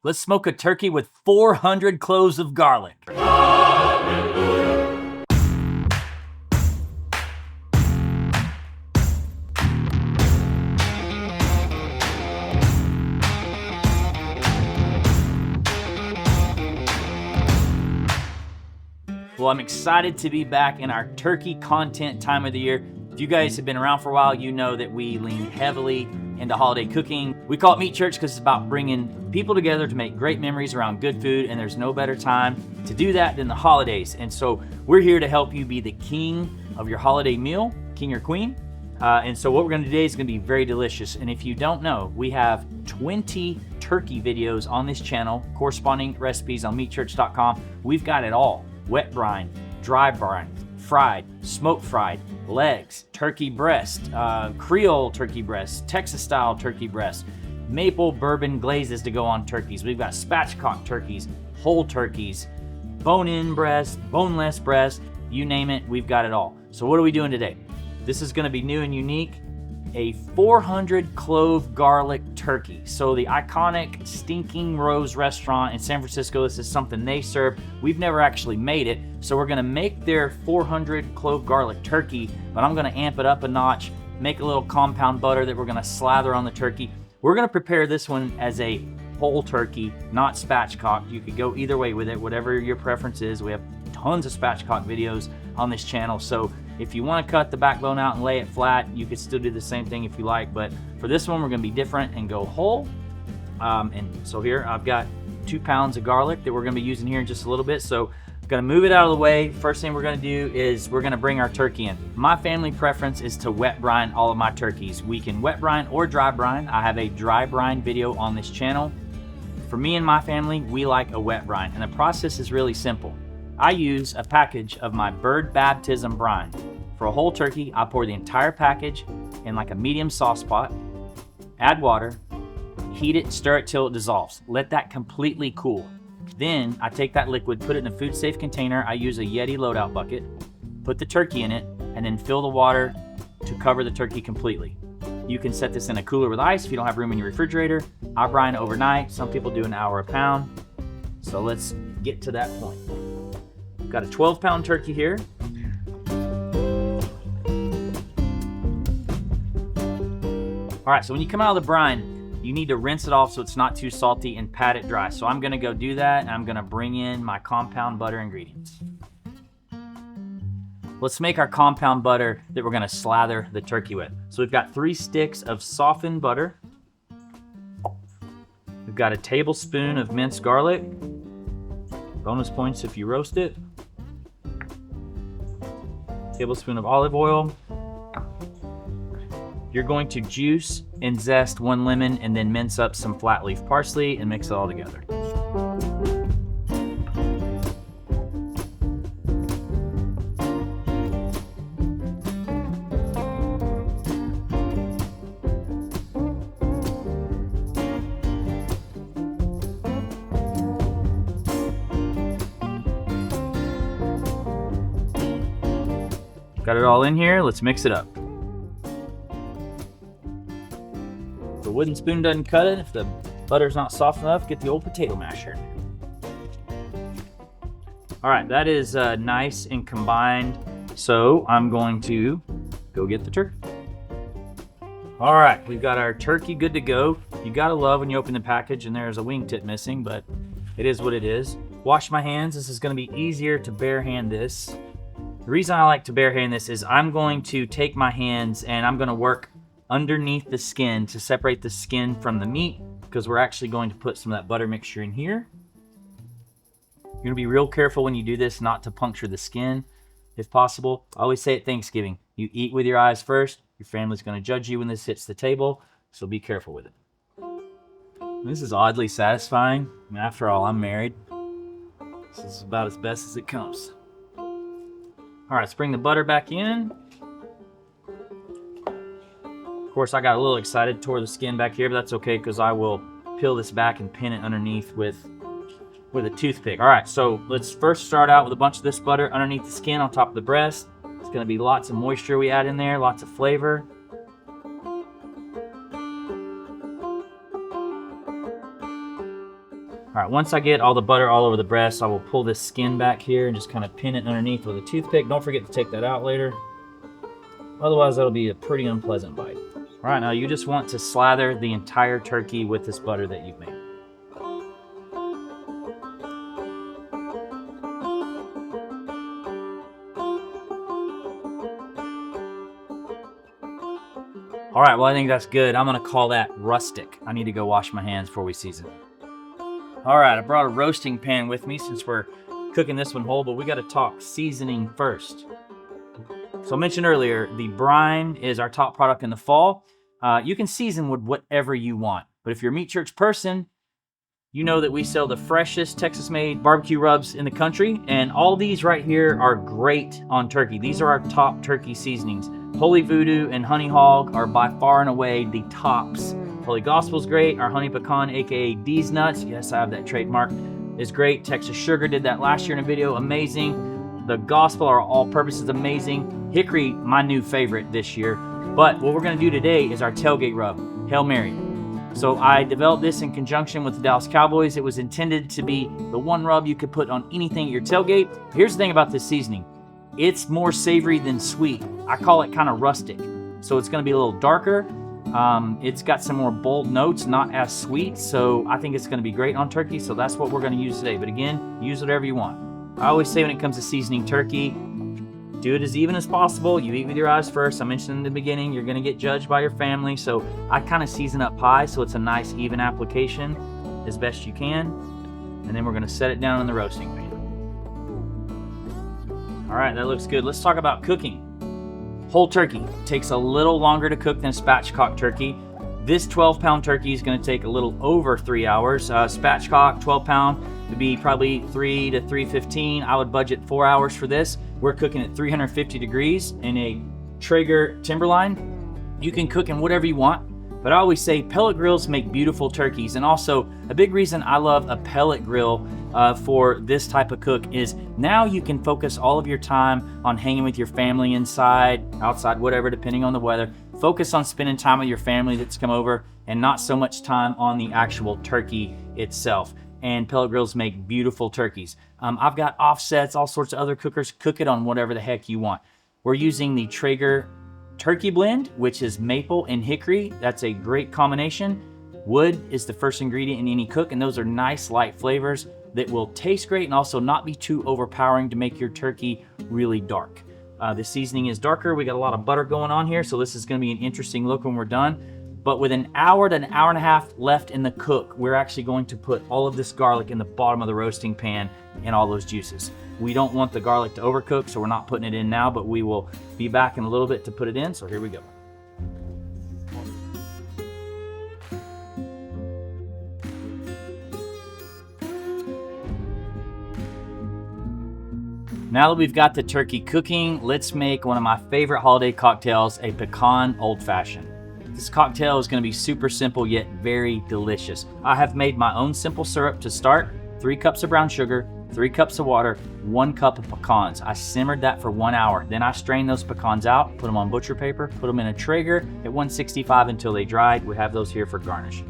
Let's smoke a turkey with 400 cloves of garlic. Well, I'm excited to be back in our turkey content time of the year. If you guys have been around for a while, you know that we lean heavily into holiday cooking. We call it Meat Church because it's about bringing people together to make great memories around good food, and there's no better time to do that than the holidays. And so we're here to help you be the king of your holiday meal, king or queen. And so what we're going to do today is going to be very delicious. And if you don't know, we have 20 turkey videos on this channel, corresponding recipes on meatchurch.com. We've got it all. Wet brine, dry brine, fried, smoke fried, legs, turkey breast, Creole turkey breast, Texas style turkey breast, maple bourbon glazes to go on turkeys. We've got spatchcock turkeys, whole turkeys, bone-in breast, boneless breast, you name it, we've got it all. So what are we doing today? This is gonna be new and unique, a 400 clove garlic turkey. So the iconic Stinking Rose restaurant in San Francisco, this is something they serve. We've never actually made it. So we're gonna make their 400 clove garlic turkey, but I'm gonna amp it up a notch, make a little compound butter that we're gonna slather on the turkey. We're gonna prepare this one as a whole turkey, not spatchcock. You could go either way with it, whatever your preference is. We have tons of spatchcock videos on this channel. So if you want to cut the backbone out and lay it flat, you could still do the same thing if you like. But for this one, we're going to be different and go whole. And so here I've got 2 pounds of garlic that we're going to be using here in just a little bit. So I'm going to move it out of the way. First thing we're going to do is we're going to bring our turkey in. My family preference is to wet brine all of my turkeys. We can wet brine or dry brine. I have a dry brine video on this channel. For me and my family, we like a wet brine. And the process is really simple. I use a package of my bird baptism brine. For a whole turkey, I pour the entire package in like a medium sauce pot, add water, heat it, stir it till it dissolves. Let that completely cool. Then I take that liquid, put it in a food safe container. I use a Yeti loadout bucket, put the turkey in it, and then fill the water to cover the turkey completely. You can set this in a cooler with ice if you don't have room in your refrigerator. I brine overnight. Some people do an hour a pound. So let's get to that point. Got a 12-pound turkey here. All right, so when you come out of the brine, you need to rinse it off so it's not too salty and pat it dry. So I'm gonna go do that, and I'm gonna bring in my compound butter ingredients. Let's make our compound butter that we're gonna slather the turkey with. So we've got 3 sticks of softened butter. We've got a tablespoon of minced garlic. Bonus points if you roast it. Tablespoon of olive oil. You're going to juice and zest 1 lemon and then mince up some flat leaf parsley and mix it all together. Got it all in here, let's mix it up. If the wooden spoon doesn't cut it, if the butter's not soft enough, get the old potato masher. All right, that is nice and combined. So I'm going to go get the turkey. All right, we've got our turkey good to go. You gotta love when you open the package and there's a wingtip missing, but it is what it is. Wash my hands. This is gonna be easier to bare hand this. The reason I like to bare hand this is I'm going to take my hands and I'm gonna work underneath the skin to separate the skin from the meat, because we're actually going to put some of that butter mixture in here. You're gonna be real careful when you do this not to puncture the skin if possible. I always say at Thanksgiving, you eat with your eyes first. Your family's gonna judge you when this hits the table, so be careful with it. This is oddly satisfying. I mean, after all, I'm married. This is about as best as it comes. All right, let's bring the butter back in. Of course, I got a little excited, tore the skin back here, but that's okay because I will peel this back and pin it underneath with a toothpick. All right, so let's first start out with a bunch of this butter underneath the skin on top of the breast. It's gonna be lots of moisture we add in there, lots of flavor. All right, once I get all the butter all over the breast, I will pull this skin back here and just kind of pin it underneath with a toothpick. Don't forget to take that out later. Otherwise, that'll be a pretty unpleasant bite. All right, now you just want to slather the entire turkey with this butter that you've made. All right, well, I think that's good. I'm gonna call that rustic. I need to go wash my hands before we season it. All right, I brought a roasting pan with me since we're cooking this one whole, but we gotta talk seasoning first. So I mentioned earlier, the brine is our top product in the fall. You can season with whatever you want, but if you're a Meat Church person, you know that we sell the freshest Texas-made barbecue rubs in the country, and all these right here are great on turkey. These are our top turkey seasonings. Holy Voodoo and Honey Hog are by far and away the tops. Holy Gospel's great. Our Honey Pecan, aka D's Nuts, yes, I have that trademark, is great. Texas Sugar did that last year in a video, amazing. The Gospel, our all-purpose, is amazing. Hickory, my new favorite this year. But what we're gonna do today is our tailgate rub, Hail Mary. So I developed this in conjunction with the Dallas Cowboys. It was intended to be the one rub you could put on anything at your tailgate. Here's the thing about this seasoning. It's more savory than sweet. I call it kind of rustic. So it's gonna be a little darker. It's got some more bold notes, not as sweet. So I think it's gonna be great on turkey. So that's what we're gonna use today. But again, use whatever you want. I always say when it comes to seasoning turkey, do it as even as possible. You eat with your eyes first. I mentioned in the beginning, you're gonna get judged by your family. So I kind of season up high so it's a nice even application as best you can. And then we're gonna set it down in the roasting pan. All right, that looks good. Let's talk about cooking. Whole turkey takes a little longer to cook than spatchcock turkey. This 12-pound turkey is gonna take a little over 3 hours. Spatchcock 12-pound would be probably 3 to 3:15. I would budget 4 hours for this. We're cooking at 350 degrees in a Traeger Timberline. You can cook in whatever you want, but I always say pellet grills make beautiful turkeys. And also a big reason I love a pellet grill for this type of cook is now you can focus all of your time on hanging with your family inside, outside, whatever, depending on the weather. Focus on spending time with your family that's come over and not so much time on the actual turkey itself. And pellet grills make beautiful turkeys. I've got offsets, all sorts of other cookers. Cook it on whatever the heck you want. We're using the Traeger turkey blend, which is maple and hickory. That's a great combination. Wood is the first ingredient in any cook, and those are nice light flavors that will taste great and also not be too overpowering to make your turkey really dark. The seasoning is darker. We got a lot of butter going on here, so this is gonna be an interesting look when we're done. But with an hour to an hour and a half left in the cook, we're actually going to put all of this garlic in the bottom of the roasting pan and all those juices. We don't want the garlic to overcook, so we're not putting it in now, but we will be back in a little bit to put it in, so here we go. Now that we've got the turkey cooking, let's make one of my favorite holiday cocktails, a Pecan Old Fashioned. This cocktail is going to be super simple yet very delicious. I have made my own simple syrup to start. 3 cups of brown sugar, 3 cups of water, 1 cup of pecans. I simmered that for 1 hour. Then I strained those pecans out, put them on butcher paper, put them in a Traeger at 165 until they dried. We have those here for garnish.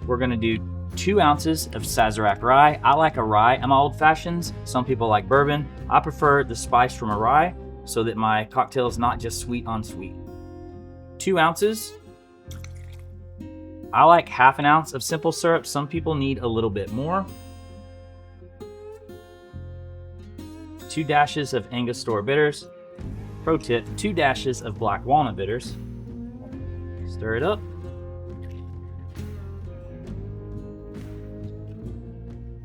We're going to do 2 ounces of Sazerac rye. I like a rye. I'm old fashions. Some people like bourbon. I prefer the spice from a rye so that my cocktail is not just sweet on sweet. 2 ounces. I like half an ounce of simple syrup. Some people need a little bit more. 2 dashes of Angostura bitters. Pro tip, 2 dashes of black walnut bitters. Stir it up.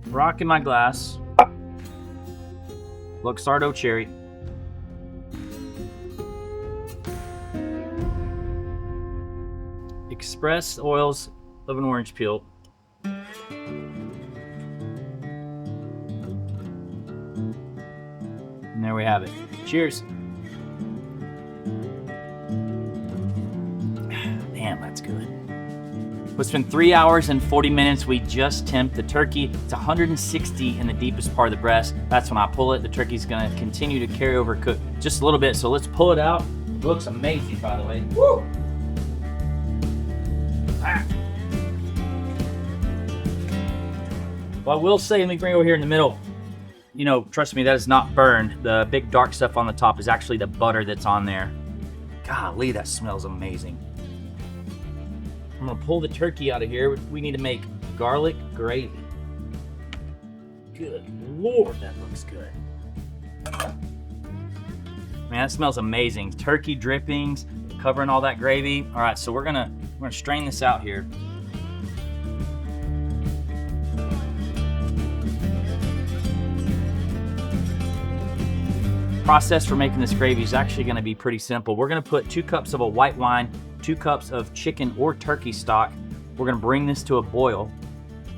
Rock in my glass. Luxardo cherry. Express oils of an orange peel. And there we have it. Cheers. Damn, that's good. It's been 3 hours and 40 minutes. We just temped the turkey. It's 160 in the deepest part of the breast. That's when I pull it. The turkey's gonna continue to carry over cook just a little bit. So let's pull it out. It looks amazing, by the way. Woo! Well, I will say, let me bring it over here in the middle. You know, trust me, that is not burned. The big dark stuff on the top is actually the butter that's on there. Golly, that smells amazing. I'm gonna pull the turkey out of here. We need to make garlic gravy. Good Lord, that looks good. Man, that smells amazing. Turkey drippings, covering all that gravy. All right, so we're gonna strain this out here. Process for making this gravy is actually going to be pretty simple. We're going to put 2 cups of a white wine, 2 cups of chicken or turkey stock. We're going to bring this to a boil,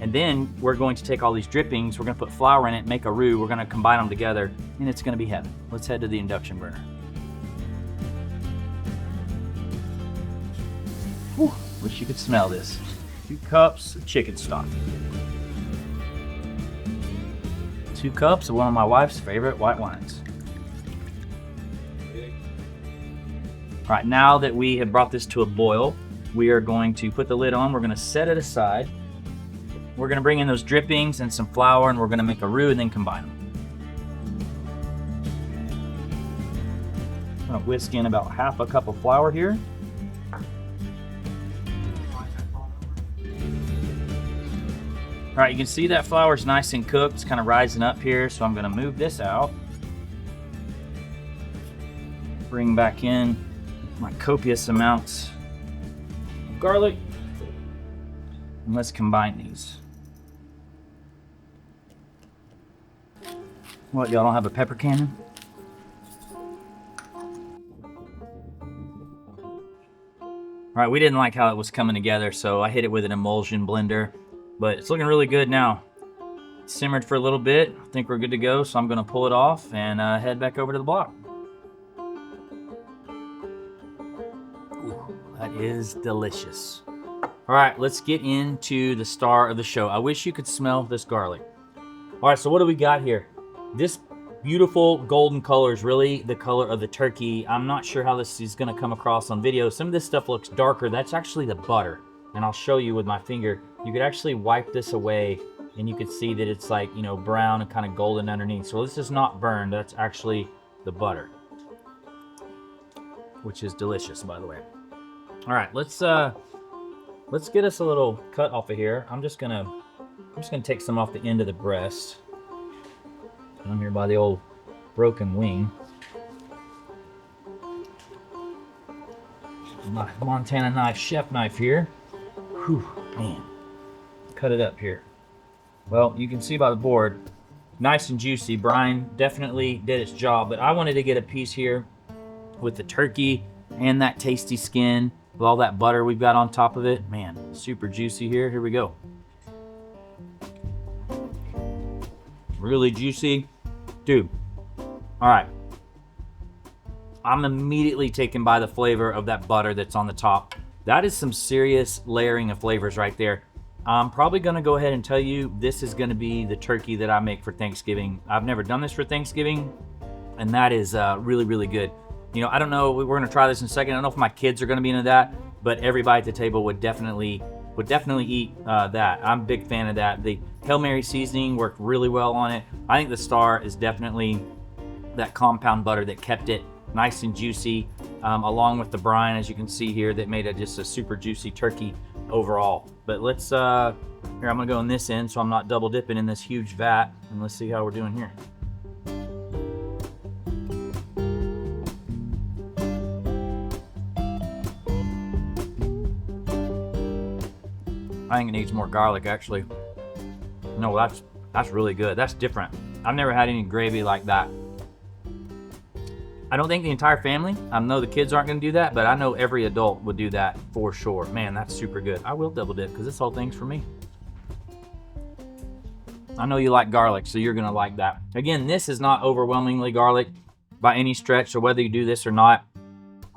and then we're going to take all these drippings, we're going to put flour in it, make a roux, we're going to combine them together, and it's going to be heaven. Let's head to the induction burner. Whew, wish you could smell this. 2 cups of chicken stock. 2 cups of one of my wife's favorite white wines. All right, now that we have brought this to a boil, we are going to put the lid on. We're going to set it aside. We're going to bring in those drippings and some flour, and we're going to make a roux and then combine them. I'm going to whisk in about half a cup of flour here. All right, you can see that flour is nice and cooked. It's kind of rising up here, so I'm going to move this out. Bring back in my copious amounts of garlic, and let's combine these. What, y'all don't have a pepper cannon? All right, we didn't like how it was coming together, so I hit it with an emulsion blender, but it's looking really good now. It's simmered for a little bit. I think we're good to go, so I'm gonna pull it off and head back over to the block. That is delicious. All right, let's get into the star of the show. I wish you could smell this garlic. All right, so what do we got here? This beautiful golden color is really the color of the turkey. I'm not sure how this is gonna come across on video. Some of this stuff looks darker. That's actually the butter. And I'll show you with my finger. You could actually wipe this away and you could see that it's like, you know, brown and kind of golden underneath. So this is not burned. That's actually the butter, which is delicious, by the way. All right, let's get us a little cut off of here. I'm just gonna take some off the end of the breast. Down here by the old broken wing. My Montana knife, chef knife here. Whew, man. Cut it up here. Well, you can see by the board, nice and juicy. Brine definitely did its job, but I wanted to get a piece here with the turkey and that tasty skin. With all that butter we've got on top of it. Man, super juicy here. Here we go. Really juicy. Dude, all right. I'm immediately taken by the flavor of that butter that's on the top. That is some serious layering of flavors right there. I'm probably gonna go ahead and tell you this is gonna be the turkey that I make for Thanksgiving. I've never done this for Thanksgiving, and that is really, really good. You know, I don't know, we're gonna try this in a second. I don't know if my kids are gonna be into that, but everybody at the table would definitely eat that. I'm a big fan of that. The Hail Mary seasoning worked really well on it. I think the star is definitely that compound butter that kept it nice and juicy, along with the brine, as you can see here, that made it just a super juicy turkey overall. But let's, here, I'm gonna go on this end so I'm not double dipping in this huge vat, and let's see how we're doing here. I think it needs more garlic, actually. No, that's really good. That's different. I've never had any gravy like that. I don't think the entire family, I know the kids aren't gonna do that, but I know every adult would do that for sure. Man, that's super good. I will double dip because this whole thing's for me. I know you like garlic, so you're gonna like that. Again, this is not overwhelmingly garlic by any stretch, so whether you do this or not,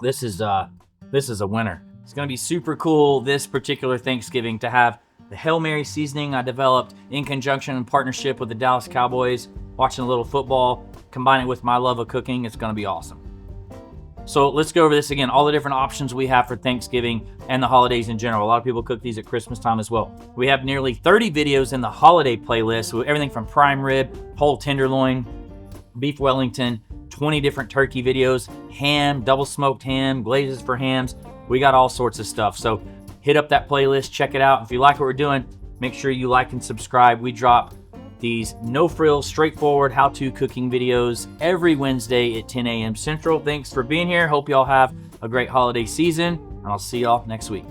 this is a winner. It's gonna be super cool this particular Thanksgiving to have the Hail Mary seasoning I developed in conjunction and partnership with the Dallas Cowboys, watching a little football, combine it with my love of cooking. It's gonna be awesome. So let's go over this again, all the different options we have for Thanksgiving and the holidays in general. A lot of people cook these at Christmas time as well. We have nearly 30 videos in the holiday playlist with everything from prime rib, whole tenderloin, beef Wellington, 20 different turkey videos, ham, double smoked ham, glazes for hams. We got all sorts of stuff. So hit up that playlist, check it out. If you like what we're doing, make sure you like and subscribe. We drop these no-frills, straightforward how-to cooking videos every Wednesday at 10 a.m. Central. Thanks for being here. Hope y'all have a great holiday season, and I'll see y'all next week.